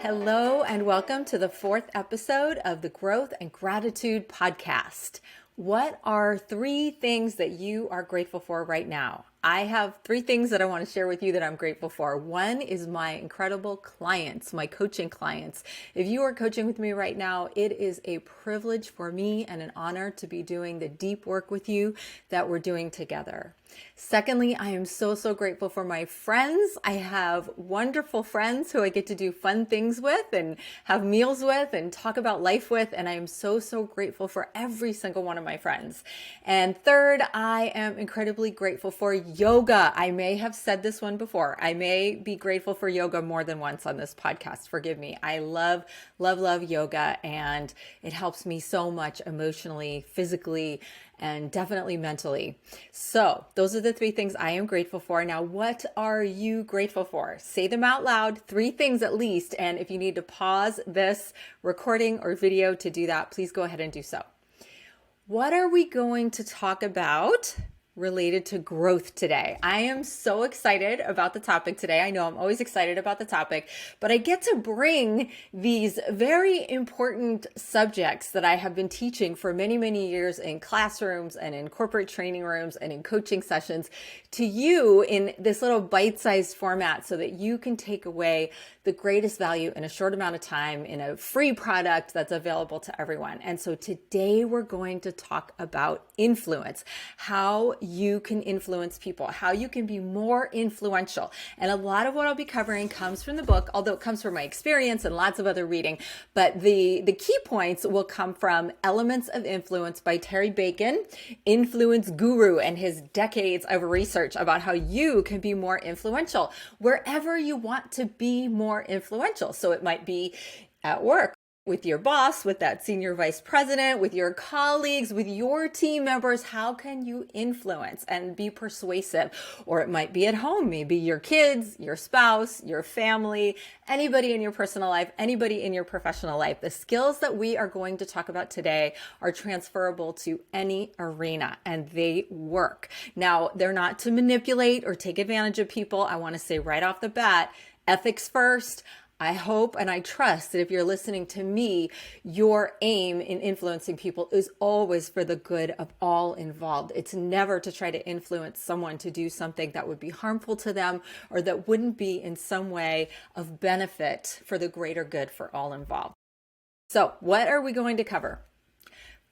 Hello, and welcome to the fourth episode of the Growth and Gratitude Podcast. What are 3 things that you are grateful for right now? I have 3 things that I want to share with you that I'm grateful for. One is my incredible clients, my coaching clients. If you are coaching with me right now, it is a privilege for me and an honor to be doing the deep work with you that we're doing together. Secondly, I am so grateful for my friends. I have wonderful friends who I get to do fun things with and have meals with and talk about life with. And I am so grateful for every single one of my friends. And third, I am incredibly grateful for yoga. I may have said this one before. I may be grateful for yoga more than once on this podcast. Forgive me. I love yoga, and it helps me so much emotionally, physically, and definitely mentally. So those are the 3 things I am grateful for. Now, what are you grateful for? Say them out loud, 3 things at least. And if you need to pause this recording or video to do that, please go ahead and do so. What are we going to talk about related to growth today? I am so excited about the topic today. I know I'm always excited about the topic, but I get to bring these very important subjects that I have been teaching for many years in classrooms and in corporate training rooms and in coaching sessions to you in this little bite-sized format so that you can take away the greatest value in a short amount of time in a free product that's available to everyone. And so today we're going to talk about influence, how you can influence people, how you can be more influential. And a lot of what I'll be covering comes from the book, although it comes from my experience and lots of other reading. But the key points will come from Elements of Influence by Terry Bacon, influence guru, and his decades of research about how you can be more influential wherever you want to be more influential. So it might be at work, with your boss, with that senior vice president, with your colleagues, with your team members. How can you influence and be persuasive? Or it might be at home, maybe your kids, your spouse, your family, anybody in your personal life, anybody in your professional life. The skills that we are going to talk about today are transferable to any arena, and they work. Now, they're not to manipulate or take advantage of people. I want to say right off the bat, ethics first. I hope and I trust that if you're listening to me, your aim in influencing people is always for the good of all involved. It's never to try to influence someone to do something that would be harmful to them or that wouldn't be in some way of benefit for the greater good for all involved. So, what are we going to cover?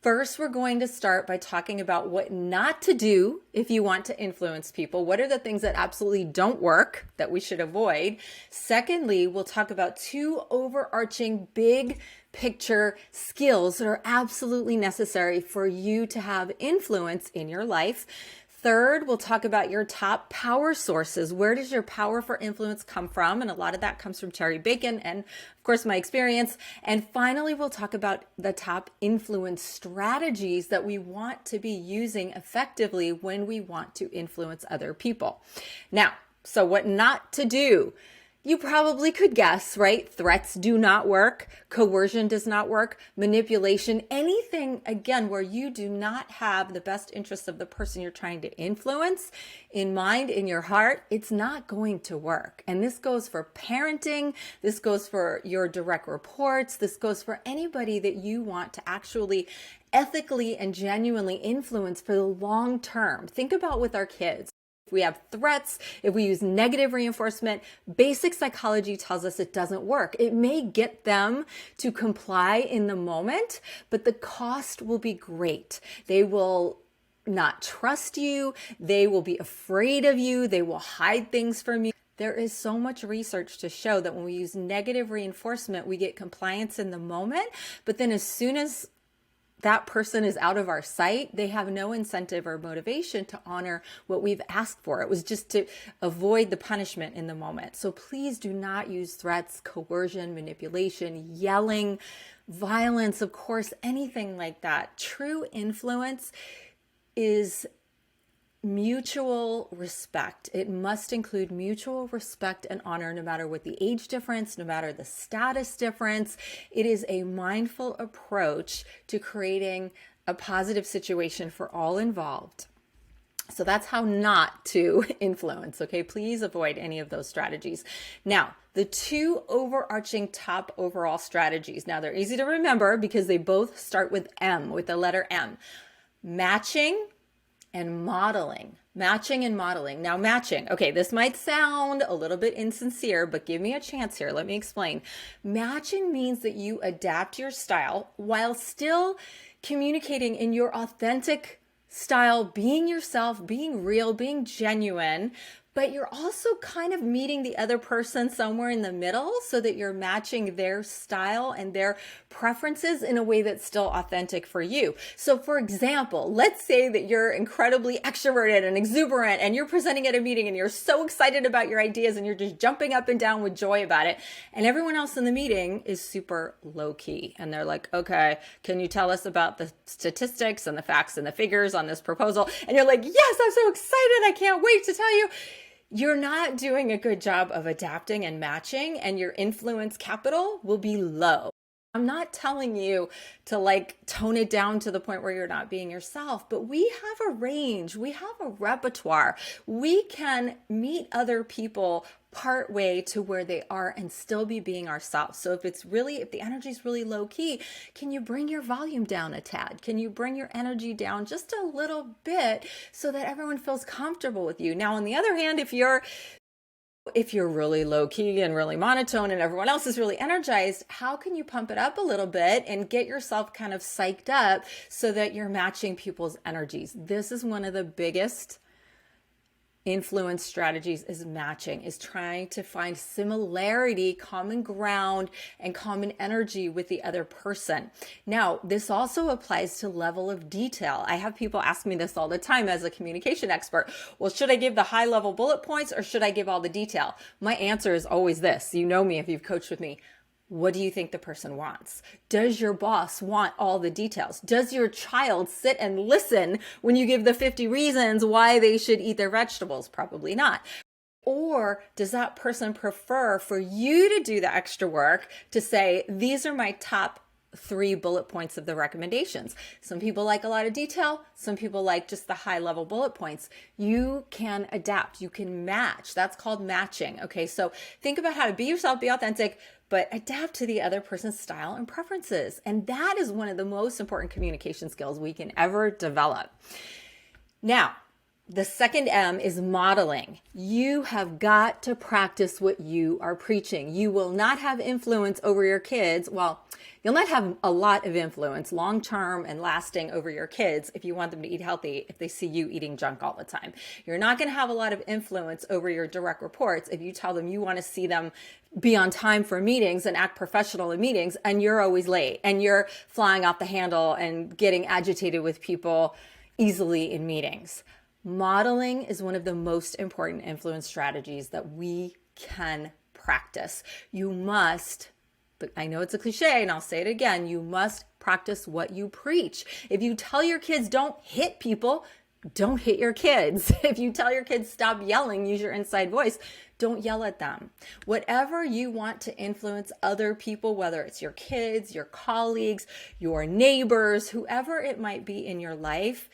First, we're going to start by talking about what not to do if you want to influence people. What are the things that absolutely don't work that we should avoid? Secondly, we'll talk about 2 overarching big picture skills that are absolutely necessary for you to have influence in your life. Third, we'll talk about your top power sources. Where does your power for influence come from? And a lot of that comes from Terry Bacon and, of course, my experience. And finally, we'll talk about the top influence strategies that we want to be using effectively when we want to influence other people. Now, so what not to do? You probably could guess, right? Threats do not work. Coercion does not work. Manipulation, anything, again, where you do not have the best interest of the person you're trying to influence in mind, in your heart, it's not going to work. And this goes for parenting. This goes for your direct reports. This goes for anybody that you want to actually ethically and genuinely influence for the long term. Think about with our kids. If we have threats, if we use negative reinforcement, basic psychology tells us it doesn't work. It may get them to comply in the moment, but the cost will be great. They will not trust you. They will be afraid of you. They will hide things from you. There is so much research to show that when we use negative reinforcement, we get compliance in the moment, but then as soon as that person is out of our sight, they have no incentive or motivation to honor what we've asked for. It was just to avoid the punishment in the moment. So please do not use threats, coercion, manipulation, yelling, violence, of course, anything like that. True influence is mutual respect. It must include mutual respect and honor, no matter what the age difference, no matter the status difference. It is a mindful approach to creating a positive situation for all involved. So that's how not to influence, okay? Please avoid any of those strategies. Now, the two overarching top overall strategies. Now, they're easy to remember because they both start with M, with the letter M. Matching and modeling. Matching and modeling. Now, matching. Okay, this might sound a little bit insincere, but give me a chance here. Let me explain. Matching means that you adapt your style while still communicating in your authentic style, being yourself, being real, being genuine, but you're also kind of meeting the other person somewhere in the middle so that you're matching their style and their preferences in a way that's still authentic for you. So for example, let's say that you're incredibly extroverted and exuberant and you're presenting at a meeting and you're so excited about your ideas and you're just jumping up and down with joy about it. And everyone else in the meeting is super low key. And they're like, okay, can you tell us about the statistics and the facts and the figures on this proposal? And you're like, yes, I'm so excited. I can't wait to tell you. You're not doing a good job of adapting and matching, and your influence capital will be low. I'm not telling you to tone it down to the point where you're not being yourself, but we have a range, we have a repertoire. We can meet other people part way to where they are and still be being ourselves. So if the energy is really low key, can you bring your volume down a tad? Can you bring your energy down just a little bit so that everyone feels comfortable with you? Now, on the other hand, if you're really low key and really monotone and everyone else is really energized, how can you pump it up a little bit and get yourself kind of psyched up so that you're matching people's energies? This is one of the biggest influence strategies, is matching, is trying to find similarity, common ground, and common energy with the other person. Now, this also applies to level of detail. I have people ask me this all the time as a communication expert. Well, should I give the high level bullet points or should I give all the detail? My answer is always this. You know me if you've coached with me. What do you think the person wants? Does your boss want all the details? Does your child sit and listen when you give the 50 reasons why they should eat their vegetables? Probably not. Or does that person prefer for you to do the extra work to say, these are my top 3 bullet points of the recommendations? Some people like a lot of detail. Some people like just the high level bullet points. You can adapt. You can match. That's called matching. Okay. So think about how to be yourself, be authentic, but adapt to the other person's style and preferences. And that is one of the most important communication skills we can ever develop. Now, the second M is modeling. You have got to practice what you are preaching. You will not have influence over your kids. Well, you'll not have a lot of influence long-term and lasting over your kids if you want them to eat healthy, if they see you eating junk all the time. You're not going to have a lot of influence over your direct reports if you tell them you want to see them be on time for meetings and act professional in meetings and you're always late and you're flying off the handle and getting agitated with people easily in meetings. Modeling is one of the most important influence strategies that we can practice. You must, I know it's a cliche and I'll say it again, you must practice what you preach. If you tell your kids don't hit people, don't hit your kids. If you tell your kids stop yelling, use your inside voice, don't yell at them. Whatever you want to influence other people, whether it's your kids, your colleagues, your neighbors, whoever it might be in your life,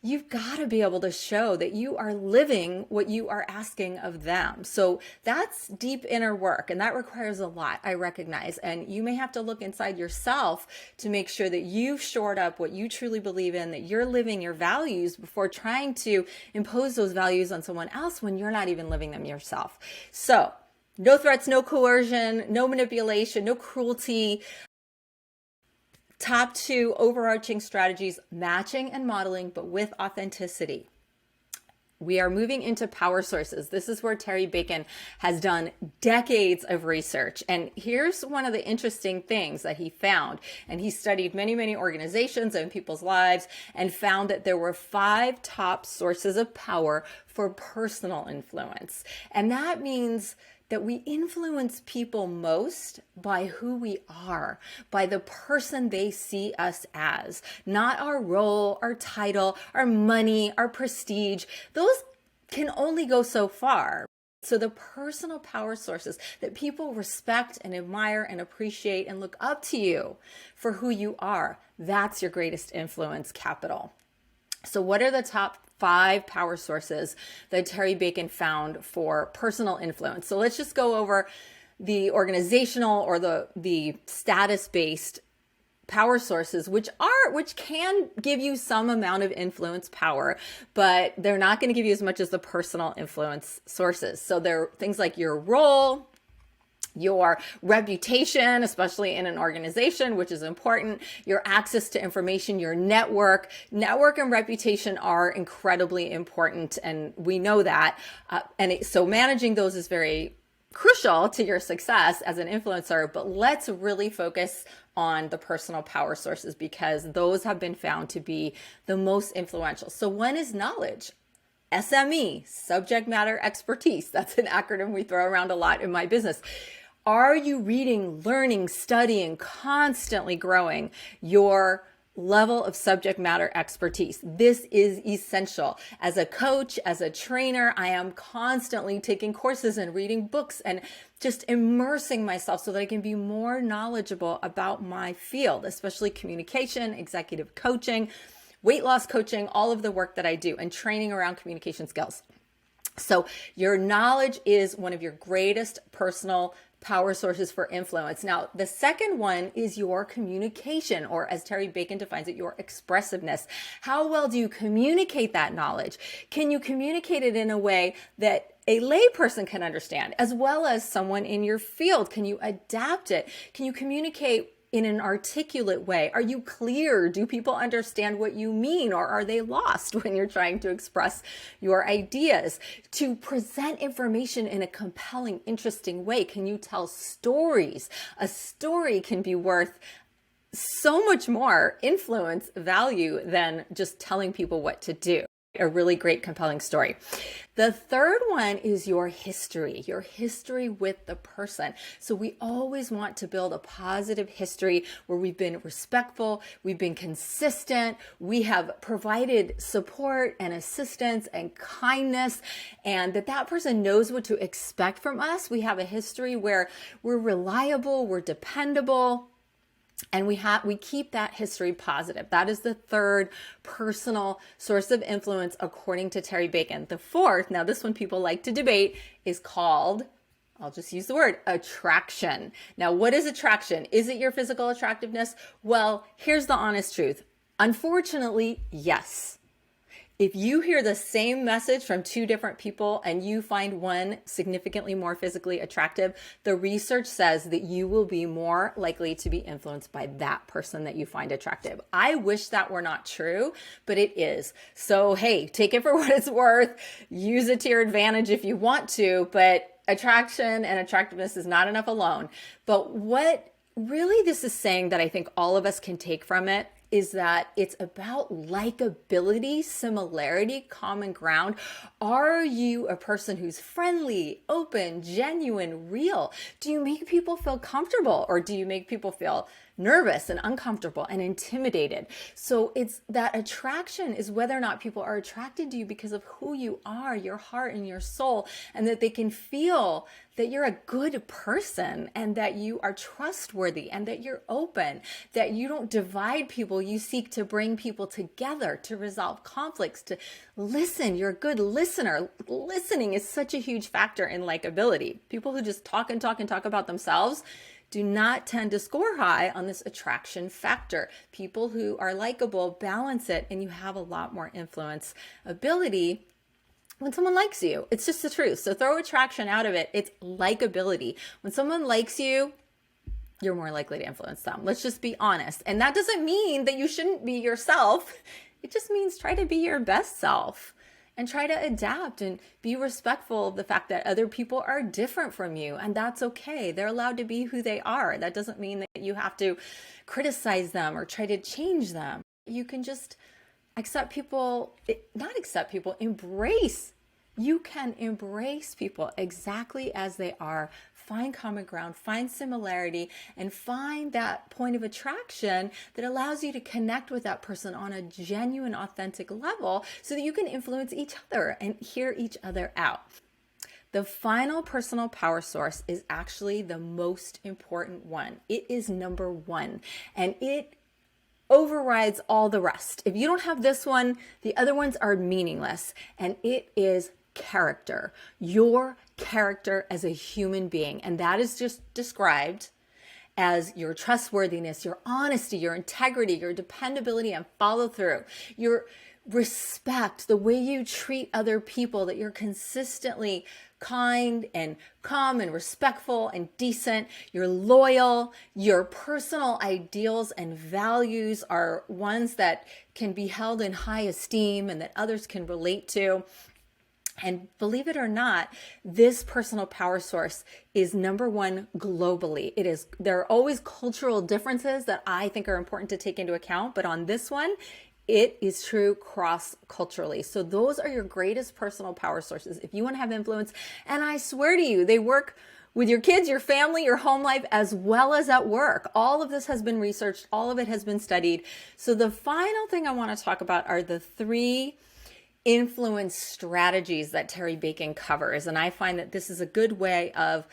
you've got to be able to show that you are living what you are asking of them. So that's deep inner work, and that requires a lot, I recognize. And you may have to look inside yourself to make sure that you've shored up what you truly believe in, that you're living your values before trying to impose those values on someone else when you're not even living them yourself. So no threats, no coercion, no manipulation, no cruelty. Top 2 overarching strategies, matching and modeling, but with authenticity. We are moving into power sources. This is where Terry Bacon has done decades of research. And here's one of the interesting things that he found. And he studied many, many organizations and people's lives and found that there were 5 top sources of power for personal influence. And that means that we influence people most by who we are, by the person they see us as, not our role, our title, our money, our prestige. Those can only go so far. So the personal power sources that people respect and admire and appreciate and look up to you for who you are, that's your greatest influence capital. So what are the top 5 power sources that Terry Bacon found for personal influence? So let's just go over the organizational or the status-based power sources, which can give you some amount of influence power, but they're not going to give you as much as the personal influence sources. So they're things like your role, your reputation, especially in an organization, which is important, your access to information, your network and reputation are incredibly important. And we know that. So managing those is very crucial to your success as an influencer, but let's really focus on the personal power sources because those have been found to be the most influential. So one is knowledge. SME, subject matter expertise. That's an acronym we throw around a lot in my business. Are you reading, learning, studying, constantly growing your level of subject matter expertise? This is essential. As a coach, as a trainer, I am constantly taking courses and reading books and just immersing myself so that I can be more knowledgeable about my field, especially communication, executive coaching, weight loss coaching, all of the work that I do, and training around communication skills. So your knowledge is one of your greatest personal power sources for influence. Now, the second one is your communication, or as Terry Bacon defines it, your expressiveness. How well do you communicate that knowledge? Can you communicate it in a way that a layperson can understand, as well as someone in your field? Can you adapt it? Can you communicate in an articulate way? Are you clear? Do people understand what you mean, or are they lost when you're trying to express your ideas? To present information in a compelling, interesting way, can you tell stories? A story can be worth so much more influence value than just telling people what to do. A really great, compelling story. The third one is your history with the person. So we always want to build a positive history where we've been respectful, we've been consistent, we have provided support and assistance and kindness, and that person knows what to expect from us. We have a history where we're reliable, we're dependable, and we keep that history positive. That is the third personal source of influence, according to Terry Bacon. The fourth, now this one people like to debate, is called, I'll just use the word, attraction. Now, what is attraction? Is it your physical attractiveness? Well, here's the honest truth. Unfortunately, yes. If you hear the same message from two different people and you find one significantly more physically attractive, the research says that you will be more likely to be influenced by that person that you find attractive. I wish that were not true, but it is. So, hey, take it for what it's worth. Use it to your advantage if you want to, but attraction and attractiveness is not enough alone. But what really this is saying that I think all of us can take from it is that it's about likability, similarity, common ground. Are you a person who's friendly, open, genuine, real? Do you make people feel comfortable, or do you make people feel nervous and uncomfortable and intimidated? So it's that attraction is whether or not people are attracted to you because of who you are, your heart and your soul, and that they can feel that you're a good person and that you are trustworthy and that you're open, that you don't divide people. You seek to bring people together, to resolve conflicts, to listen. You're a good listener. Listening is such a huge factor in likability. People who just talk and talk and talk about themselves do not tend to score high on this attraction factor. People who are likable balance it, and you have a lot more influence ability when someone likes you. It's just the truth. So throw attraction out of it. It's likability. When someone likes you, you're more likely to influence them. Let's just be honest. And that doesn't mean that you shouldn't be yourself. It just means try to be your best self and try to adapt and be respectful of the fact that other people are different from you. And that's okay. They're allowed to be who they are. That doesn't mean that you have to criticize them or try to change them. You can just embrace. You can embrace people exactly as they are, find common ground, find similarity, and find that point of attraction that allows you to connect with that person on a genuine, authentic level so that you can influence each other and hear each other out. The final personal power source is actually the most important one. It is number one, and it overrides all the rest. If you don't have this one, the other ones are meaningless, and it is your character as a human being. And that is just described as your trustworthiness, your honesty, your integrity, your dependability and follow through, your respect, the way you treat other people, that you're consistently kind and calm and respectful and decent, you're loyal, your personal ideals and values are ones that can be held in high esteem and that others can relate to. And believe it or not, this personal power source is number one globally. There are always cultural differences that I think are important to take into account, but on this one, it is true cross-culturally. So those are your greatest personal power sources if you want to have influence. And I swear to you, they work with your kids, your family, your home life, as well as at work. All of this has been researched. All of it has been studied. So the final thing I want to talk about are the 3 influence strategies that Terry Bacon covers. And I find that this is a good way of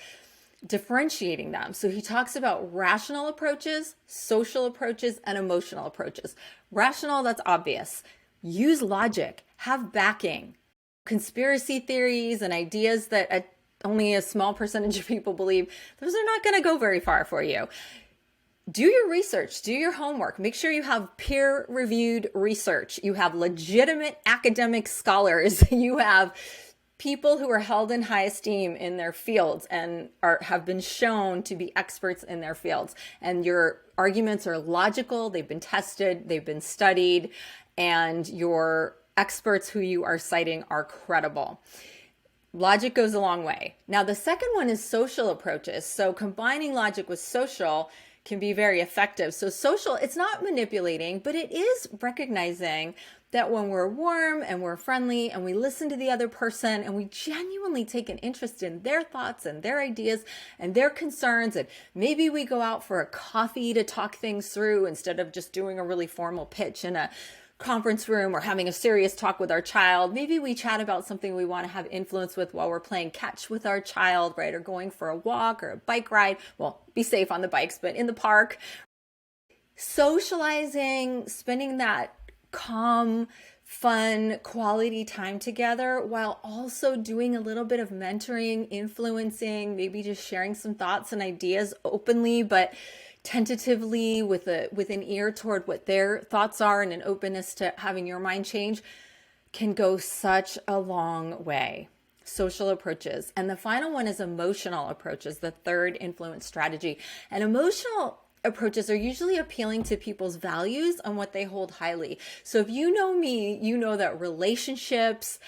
differentiating them. So he talks about rational approaches, social approaches, and emotional approaches. Rational, that's obvious. Use logic, have backing. Conspiracy theories and ideas that only a small percentage of people believe, those are not going to go very far for you. Do your research, do your homework, make sure you have peer-reviewed research, you have legitimate academic scholars, you have people who are held in high esteem in their fields and have been shown to be experts in their fields. And your arguments are logical, they've been tested, they've been studied, and your experts who you are citing are credible. Logic goes a long way. Now, the second one is social approaches. So combining logic with social can be very effective. So social, it's not manipulating, but it is recognizing that when we're warm and we're friendly and we listen to the other person and we genuinely take an interest in their thoughts and their ideas and their concerns, and maybe we go out for a coffee to talk things through instead of just doing a really formal pitch in a conference room or having a serious talk with our child. Maybe we chat about something we want to have influence with while we're playing catch with our child, right? Or going for a walk or a bike ride. Well, be safe on the bikes, but in the park. Socializing, spending that calm, fun, quality time together while also doing a little bit of mentoring, influencing, maybe just sharing some thoughts and ideas openly, but tentatively with an ear toward what their thoughts are and an openness to having your mind change, can go such a long way. Social approaches. And the final one is emotional approaches, the third influence strategy. And emotional approaches are usually appealing to people's values and what they hold highly. So if you know me, you know that relationships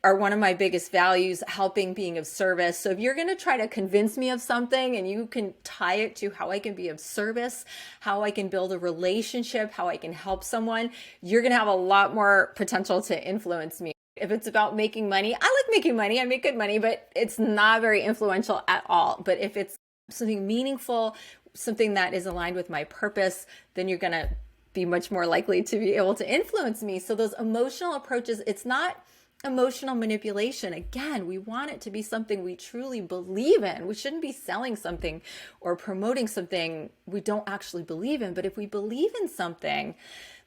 are one of my biggest values, helping, being of service. So if you're going to try to convince me of something and you can tie it to how I can be of service, how I can build a relationship, how I can help someone, you're going to have a lot more potential to influence me. If it's about making money, I like making money, I make good money, but it's not very influential at all. But if it's something meaningful, something that is aligned with my purpose, then you're going to be much more likely to be able to influence me. So those emotional approaches, it's not emotional manipulation. Again, we want it to be something we truly believe in. We shouldn't be selling something or promoting something we don't actually believe in. But if we believe in something,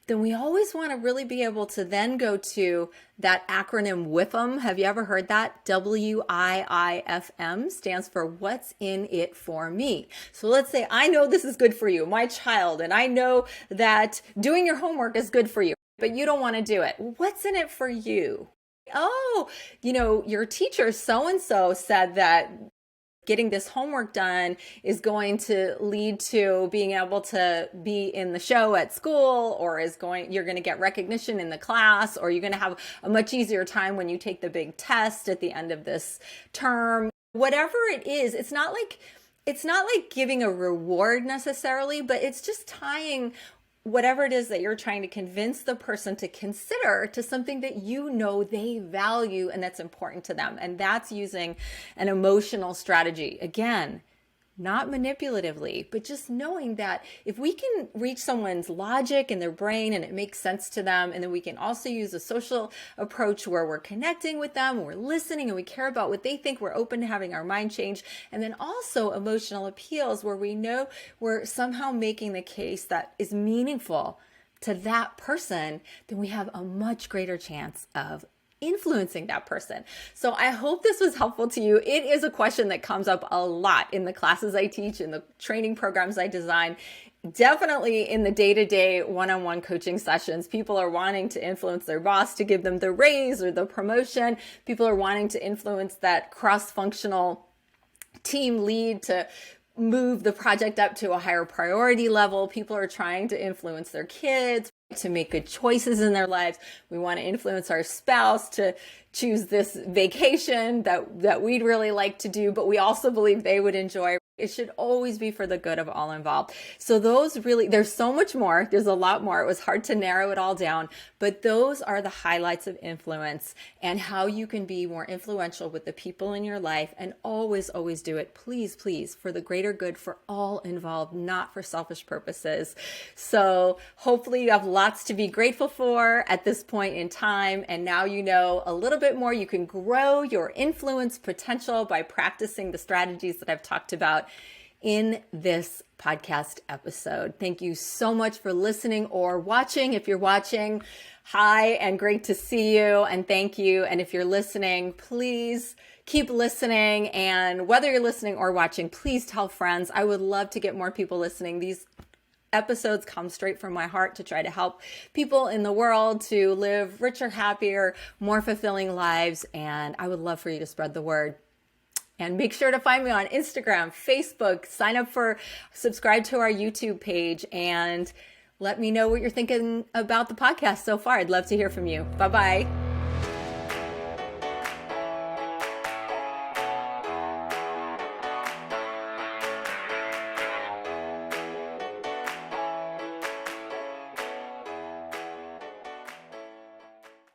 then we always want to really be able to then go to that acronym WIFM. Have you ever heard that? WIIFM stands for what's in it for me. So let's say I know this is good for you, my child, and I know that doing your homework is good for you, but you don't want to do it. What's in it for you? Oh, your teacher so-and-so said that getting this homework done is going to lead to being able to be in the show at school, or you're going to get recognition in the class, or you're going to have a much easier time when you take the big test at the end of this term. Whatever it is, it's not like giving a reward necessarily, but it's just tying whatever it is that you're trying to convince the person to consider to something that you know they value and that's important to them. And that's using an emotional strategy. Again, not manipulatively, but just knowing that if we can reach someone's logic in their brain and it makes sense to them, and then we can also use a social approach where we're connecting with them, we're listening, and we care about what they think, we're open to having our mind change, and then also emotional appeals where we know we're somehow making the case that is meaningful to that person, then we have a much greater chance of influencing that person? So I hope this was helpful to you. It is a question that comes up a lot in the classes I teach, in the training programs I design. Definitely in the day-to-day one-on-one coaching sessions, people are wanting to influence their boss to give them the raise or the promotion. People are wanting to influence that cross-functional team lead to move the project up to a higher priority level. People are trying to influence their kids to make good choices in their lives. We want to influence our spouse to choose this vacation that we'd really like to do, but we also believe they would enjoy. It should always be for the good of all involved. So there's so much more. There's a lot more. It was hard to narrow it all down, but those are the highlights of influence and how you can be more influential with the people in your life, and always, always do it, please, please, for the greater good for all involved, not for selfish purposes. So hopefully you have lots to be grateful for at this point in time. And now you know a little bit more. You can grow your influence potential by practicing the strategies that I've talked about in this podcast episode. Thank you so much for listening or watching. If you're watching, hi, and great to see you, and thank you. And if you're listening, please keep listening. And whether you're listening or watching, please tell friends. I would love to get more people listening. These episodes come straight from my heart to try to help people in the world to live richer, happier, more fulfilling lives. And I would love for you to spread the word. And make sure to find me on Instagram, Facebook, subscribe to our YouTube page, and let me know what you're thinking about the podcast so far. I'd love to hear from you. Bye-bye.